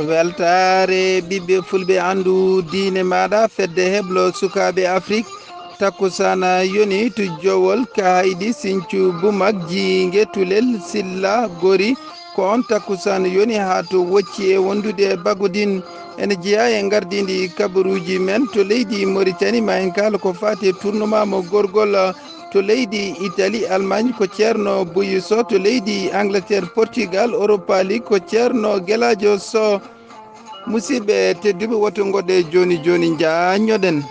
weltare ɓiɓɓe fulɓe andu diine maɗa fedde heblo sukaɓe afrique takkusana yoni to jowol kayɗi sincu bumak jiingue tulel silla gori ko on takkusana yoni ha to wocci e wondude bagodine ene jeeya e gardidi kabaruuji men to leydi mauritanie ma en kala ko fati tournement mo gorgol to leydi italie allemagne ko ceerno boyi so to leydi angleterre portugal europa league ko ceerno gueladio so musidɓe tedduɓe woto goɗɗe joni joni jañoɗen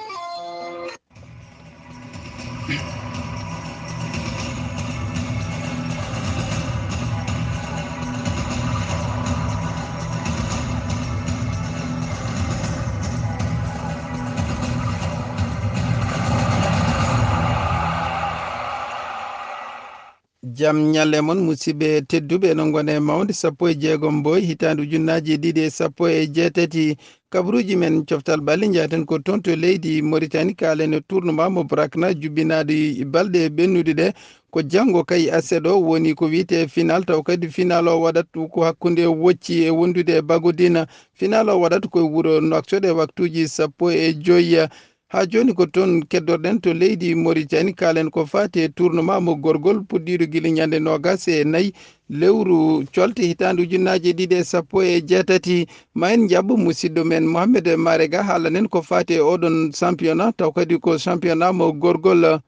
jaam ñalle moon musidɓe tedduɓe no gone mawde 16 mbooy hitande ujunnaji 217 kabaruuji men coftal ɓalli jaten ko toon to leydi mauritanie kalen tournement mo brakna jubbinade balɗe ɓennude ɗe ko janggo kay aseɗo woni ko wiyete final taw kadi final o waɗat ko hakkude wocci e wondude bagodina final o waɗat koye wuuro Nouakchott e waktuji 15 ha joni ko toon keddorɗen to leydi mauritanie kalen ko fati e tournement mo gorgol puɗɗiɗo guila ñande 24 lewru colte hitande ujunnaji 2018 ma en jabbo musidɗo men Mohamed Marega haalanen ko fati e oɗon championnat taw kadi ko championnat mo gorgol.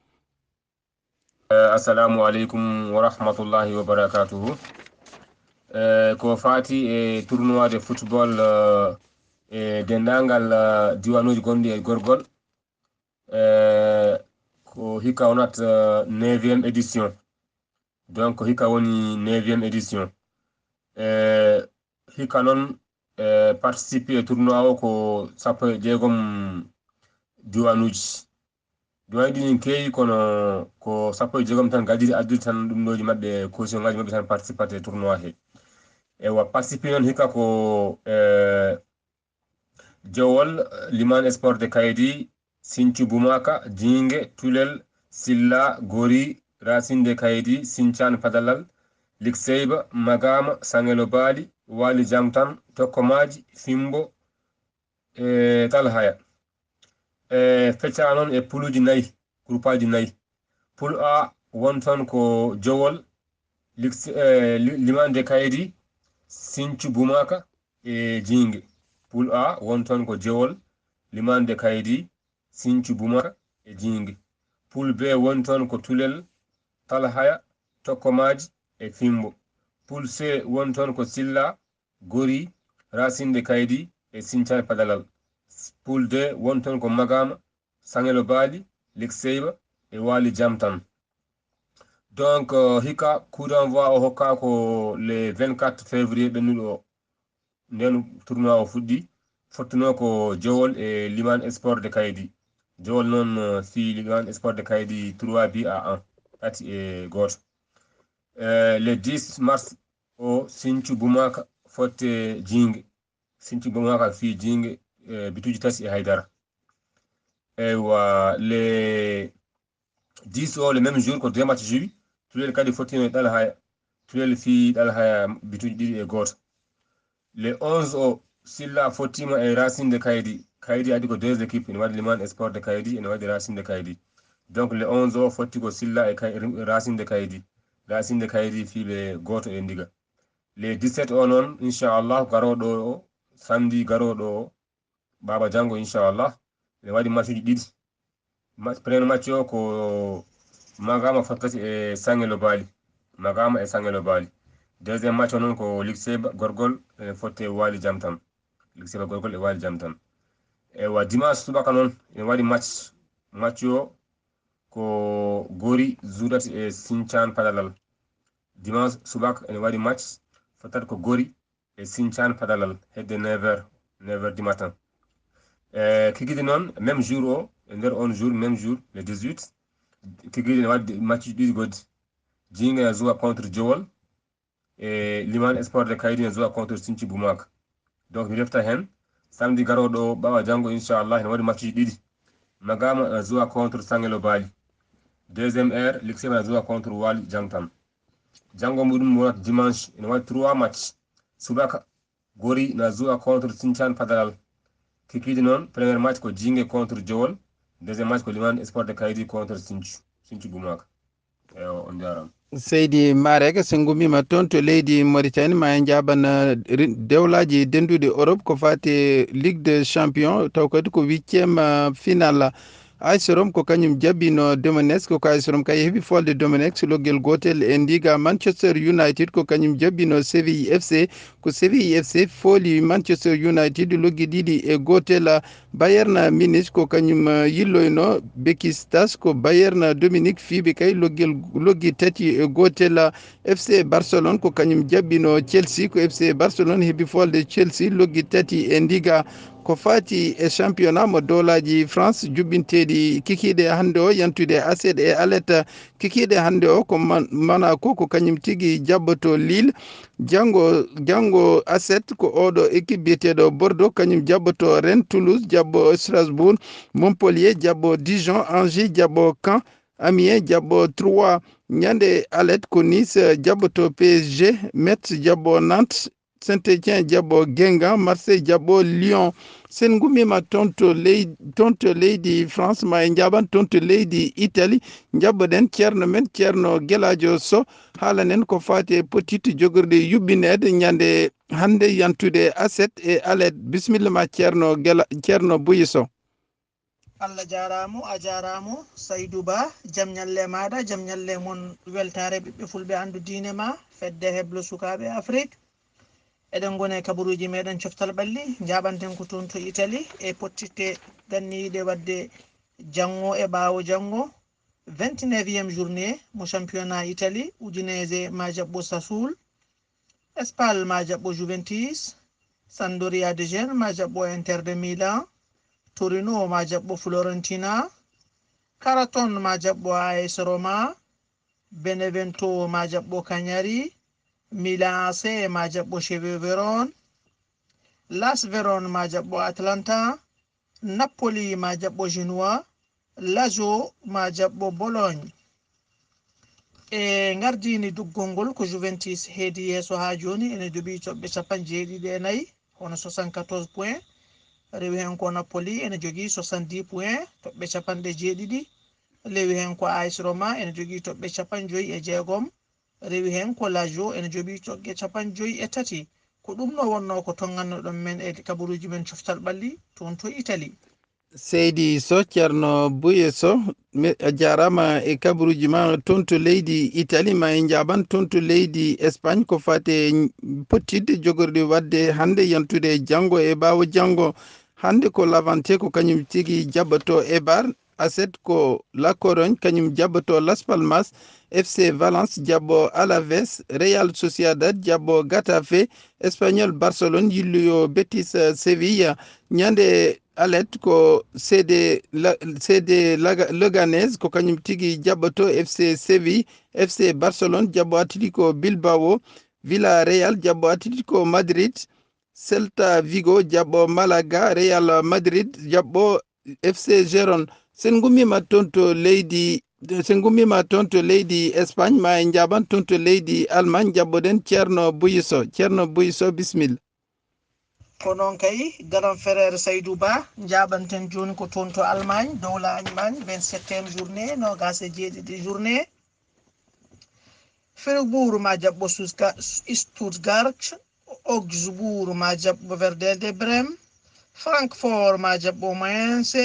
Assalaamu alaykum wa rahmatullahi wa barakatuhu. Ko fati e tournoi de football e dendagal diwanuji gonɗi e gorgol ko hikka wonat 9e édition, donc hikka woni 9e édition. Hikka noon participer e tournoi o ko 16 diwanuji ɗin keewi kono ko 16 tan gadiri addude tan ɗumɗoji maɓɓe caution ngaji maɓɓe tan participate e tournoi he. Ewa participer noon hikka ko jowol liman sport de kaydi Sinthiou Boumaka Jingue Tulel Silla Gori Racine de Kaydi Sinthiane Padalal Likseyba Magama Sangelo Bali Wali Jamtan Tokkomaji Fimbo Talhaya fecca noon e puluji 4 groupaji 4. Poul A wonton ko jowol liman de Kaydi Sinthiou Boumaka e Jingue. Poul A wonton ko jowol liman de Kaydi Sinthiou Boumaka e Jingue. Poul B wonton ko Tulel Talhaya Tokkomaji e Fimbo. Poul C wonton ko Silla Gori Racine de Kaydi e Sinthiane Padalal. Poul D wonton ko Magama Sangelo Bali Likseyba e Wali Jamtan. Donc hikka coup d'envoi o hokka ko le 24 février ɓennuɗo o nden tournoi o fuɗɗi fottuno ko jowol e liman sport de Kaydi. Jowol noon fi liman sport de Kaydi 3 buts à 1 tati e goto. Le 10 mars o Sinthiou Boumaka fotte Jingue. Sinthiou Boumaka fi Jingue bituji tati e haydara. Ewa le 10 o le même jour ko 2 match juwi Tulel kadi fottino e Ɗalhaya. Tulel fi Ɗalhaya bituji ɗiɗi e goto. Le 11 o Silla fottima e Racine de Kaydi. Kaydi adi ko 2 équipes ene waɗi liman sport de Kaydi ene waɗi Racine de Kaydi. Donc le 11 o fotti ko Silla e Racine de Kaydi. Racine de Kaydi fiɓe goto e ndiga. Le 17 o noon inchallah garoɗo o samedi garoɗo o baba jango inchallah ene waɗi matchuji ɗiɗi. Premier match o ko Magama fottati e Sangelo Bali. Magama e Sangelo Bali. Deuxième match o noon ko Likseyba gorgol e fotte Wali Jamtan. Likseyba gorgol e Wali Jamtan. Ewa dimanche subaka noon ene waɗi match o ko Gori Zourati e Sinthiane Padalal. Dimanche subaka ene waɗi match fottata ko Gori e Sinthiane Padalal hedde 9h du matin. Kikiiɗe noon même jour o e nder on jour même jour le 18 Kikiiɗe ne waɗi match ɗiɗi goɗɗi. Jingue ne joua contre jowol e liman sport de Kaydi ne joua contre Sinthiou Boumaka. Donc mi refta hen samedi garoɗo o ɓawa janggo inchallah ene waɗi matchuji ɗiɗi. Magama ne joua contre Sangelo Bali. Deuxième heure Likseyba ne joua contre Wali Jamtan. Janggo muɗum wonata dimanche ene waɗi 3 match subaka Gori na zuwa contre Sinchan Padaral. Kikiiɗe noon premier match ko Jingue contre Jowol, deuxième match ko Liman Sport de Kaydi contre Sinthiou Gumaka. Eyo on jarama. Seydi Marega so gummima toon to leydi Mauritanie ma en jaɓan dewlaji denduɗe Europe ko fati Ligue des Champions taw kadi ko 8e final AS Rome ko kañum jabbino Domenech ko AS Rome kay heeɓi folde Domenech loggel gotel e ndiga Manchester United ko kañum jabbino Séville FC ko Séville FC fooli Manchester United loggi ɗiɗi e gotel. Bayern Munich ko kañum yilloyno Besiktas ko Bayern Dominique fiiɓe kay loggi tati e gotel. FC Barcelone ko kañum jabbino Chelsea ko FC Barcelone heeɓi folde Chelsea loggi tati e ndiga. Ko fati e championnat mo dowlaji France jubbinteɗi Kikiiɗe hannde o yantude aset e alet. Kikiiɗe hannde o ko Monaco ko kañum tigui jabboto Lille. Janggo aset ko oɗo équipe biyeteɗo Bordeaux kañum jabboto Rennes. Toulouse jabbo Strasbourg. Montpellier jabbo Dijon. Angers jabbo Caen. Amiens jabbo 3. Ñande alet ko Nice jabboto PSG. Metz jabbo Nantes. Saint-Étienne jabbo Guingamp. Marseille jabbo Lyon. Sen gummima tonto leydi France ma en jaɓan tonto leydi Italie jabboɗen ceerno men ceerno Gueladio Sow haalanen ko fati petite jogorɗe yuɓɓinede ñande hande yantude aset e alet. Bisimilla ma ceerno Bouyi Sow. Allah jaramo a jaramo Saydou Ba, jam ñalle maɗa, jam ñalle mon weltare ɓiɓɓe fulɓe andu diine ma fedde heblo sukaɓe Afrique. Eɗen gone kabaruuji meɗen coftal ɓalli jaɓanten ko toon to Italie e pottitte ganniyiɗe wadde janggo e ɓawo janggo 29e journée mo championnat Italie. Udinese ma jaɓɓo Sassuol, Spal ma jaɓɓo Juventus, Sampdoria de Gênes ma jaɓɓo Inter de Milan, Torino ma jaɓɓo Fiorentina, Caraton ma jaɓɓo AS Roma, Benevento ma jaɓɓo Cagliari, Milan AC ma jaɓɓo Chievo Vérone, Las Verone ma jaɓɓo Atlanta, Napoli ma jaɓɓo Genoa, Lazio ma jaɓɓo Bologne. E gardini duggol ngol ko Juventus heedi yeeso ha joni ene joɓi toɓɓe 74 hono 74 point. Rewi hen ko Napoli ene jogui 70 point toɓɓe 70. Rewi hen ko AS Roma ene jogui toɓɓe 56. Rewi hen ko Lazio ene joɓi toɓɓe 53. ko ɗum no wonno ko tongannoɗon men e kabaruji men coftal ɓalli toon to Italie. Seydi Sow ceerno Bouye Sow a jarama e kabaruji ma toon to leydi Italie ma en jaɓan toon to leydi Espagne ko fate pottidde jogorɗi wadde hande yantude janggo e ɓawo janggo. Hande ko Levante ko kañum tigui jabbato Eibar. Aset ko La Corogne kañum jabbato Las Palmas. FC Valence jabbo Alaves. Real Sociedad jabbo Getafe. Espagnol Barcelone yilluyo Betis Sevilla. Ñande alet ko CD Leganés ko kañum tigui jabbato FC Séville. FC Barcelone jabbo Atlético Bilbao. Villarreal jabbo Atlético Madrid. Celta Vigo jabbo Malaga. Real Madrid jabbo FC Gérone. Sen gummima toon to leydi Espagne ma en jaɓan toon to leydi Allemagne jabboɗen ceerno Bouyi Sow. Ceerno Bouyi Sow bisimilla. Ko noon kay garan frére Saydou Ba jaɓanten joni ko toon to Allemagne dowla Allemagne 27e journée 27 journée. Fribourg ma jaɓɓo Stuttgart, Augsbourg ma jaɓɓo Werder de Brême, Francfort ma jaɓɓo Mainz,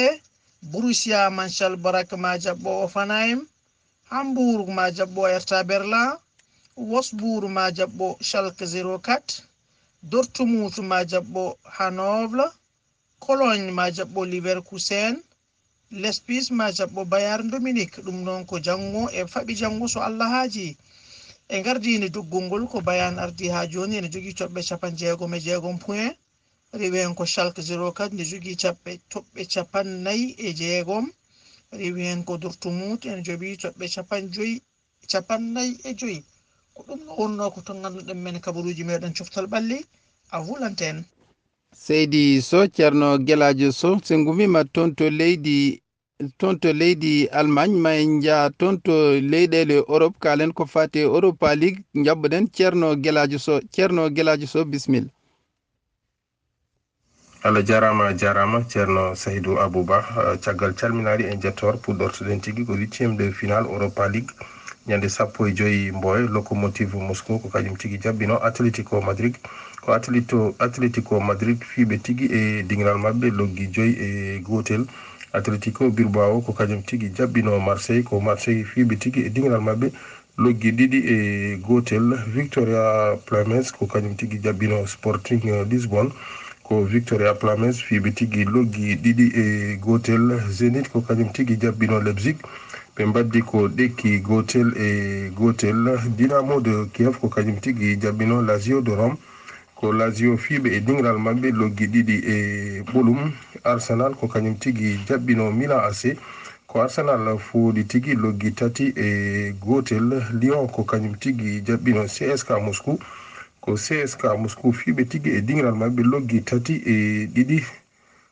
Borussia Mönchengladbach ma jaɓɓo Hoffenheim, Hamburg ma jaɓɓo Hertha Berlin, Wolfsburg ma jaɓɓo Schalke 04, Dortmund ma jaɓɓo Hanovre, Cologne ma jaɓɓo Leverkusen, Leipzig ma jaɓɓo Bayern Dominique. Ɗum noon ko janggo e faɓi janggo so Allah haaji. E gardini duggol ngol ko Bayern ardi ha joni ene jogui toɓɓe 66 point. Rewi hen ko Schalke 04 nde jogui toɓɓe 56. Rewi hen ko Dortmund ene jogui toɓɓe 55. ko ɗum no wonno ko to ganduɗen men kabaruji meɗen coftal ɓalli a wulanten. Seydi Sow ceerno Gueladio Sow sen gumima toon to leydi Allemagne ma en jaa toon to leyɗele Europe kalen ko fate Europa League jabboɗen ceerno Gueladio Sow. Ceerno Gueladio Sow bisimilla. Allah jarama ceerno Saydou Abouba caggal calminari en jettor puɗɗortoɗen tigui ko 8e de final Europa League ñande 15 Mboye Locomotive Moscow ko kañum tigui jabbino Atlético Madrid ko Atlético Madrid fiɓe tigui e dingral mabɓe loggi 5-1 Atlético Bilbao ko kañum tigui jabbino Marseille ko Marseille fiɓe tigui e dingral mabɓe loggi 2-1 Victoria Plamense ko kañum tigui jabbino Sporting Lisbonne ko Victoria Plamense fiɓe tigui loggi 2-1 Zenit ko kañum tigui jabbino Leipzig ɓe mbaddi ko ɗekki 1-1 Dynamo de Kiev ko kañum tigui jabbino Lazio de Rome ko Lazio fiɓe e dingral mabɓe loggi 2-1 Arsenal ko kañum tigui jabbino Milan AC ko Arsenal fooɗi tigui loggi 3-1 Lyon ko kañum tigui jabbino CSKA Moscou ko CSKA Moscou fiɓe tigui e dingral mabɓe loggi 3-2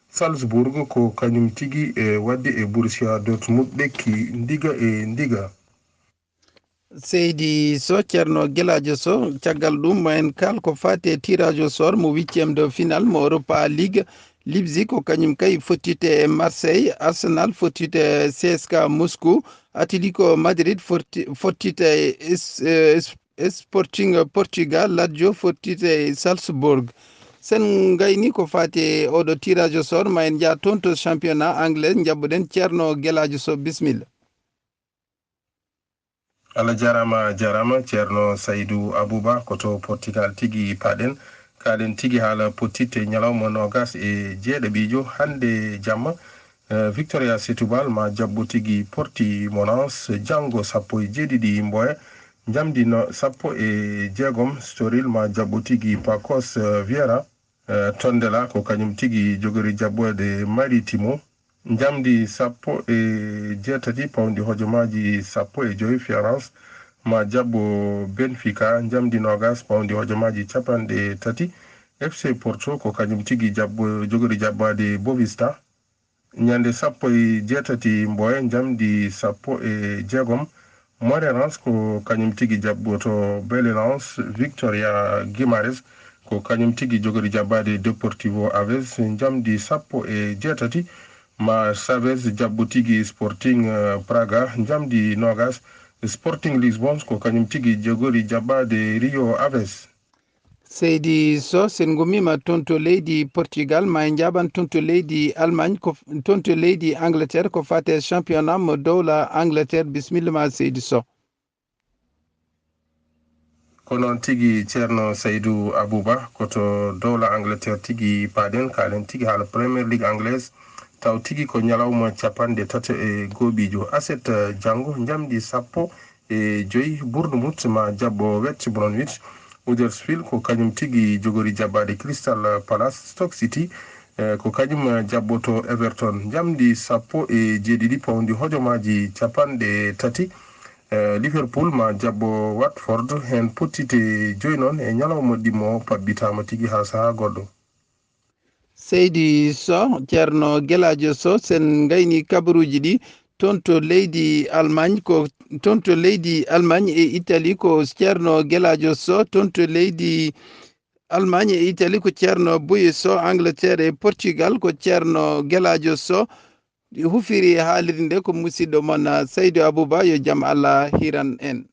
Salzburg ko kañum tigui waddi e Borussia Dortmund ɗekki ndiga seydi so ceerno guelajo so caggal ɗum mo en kal ko fate tirage au sort mo 8e de final mo Europa League Leipzig ko kañum kay fottite e Marseille Arsenal fottite CSKA Moscou Atlético Madrid fottite Sporting Portugal Lazio fottite Salzburg sen gayni ko fate oɗo tirage au sort ma en jaa toon to championnat anglais jabbuɗen ceerno guelajo so bisimilla. Allah jarama ceerno Saydou Abouba koto Portugal tigui paɗen kaɗen tigui haala pottitte ñalawma 27 hannde jamma Victoria Setubal ma jabbo tigui Portimonense janggo 17 Mboya jamdi 16 Storil ma jabbo tigui Pacos Vieira Tondela ko kañum tigui jogori jabboede Maritimo jamdi 17 pawdi hojomaji 15 Firenze ma jabbo Benfica jamdi 20 pawdi hojomaji 30 FC Porto ko kañum tigui jogori jabbade Bovista ñande 18 Mboye jamdi 16 Moreirense ko kañum tigui jabboto Belenenses Victoria Guimares ko kañum tigui jogori jabbade Deportivo Aves jamdi 16 ma Savez jabbo tigui Sporting Praga jamdi 20 Sporting Lisbon ko kañum tigui jogori jabbade Rio Aves seydi so sen gomima toon to leydi Portugal ma en jaɓan toon to leydi Allemagne ko toon to leydi Angleterre ko fate championnat mo dowla Angleterre bisimilla ma seydi so ko noon tigui ceerno Saydou Abouba koto dowla Angleterre tigui paɗen kalen tigui haala Premier League anglaise taw tigui ko ñalawma 31 Aset janggo jamdi 15 Bournemouth ma jabbo West Bromwich Huddersfield ko kañum tigui jogori jabbade Crystal Palace Stoke City ko kañum jabboto Everton jamdi 17 pawdi hojomaji 30 Liverpool ma jabbo Watford hen pottite joyi noon e ñalawma ɗimmo pabbitama tigui ha saha goɗɗo seydi so ceerno guelajo so sen gayni kabaruji ɗi toon to leydi Allemagne ko toon to leydi Allemagne e Italie ko ceerno guelajo so toon to leydi Allemagne e Italie ko ceerno Boye so Angleterre e Portugal ko ceerno guelajo so hufiri haalirde nde ko musidɗo mon Saydou Abouba yo jaam Allah hiran en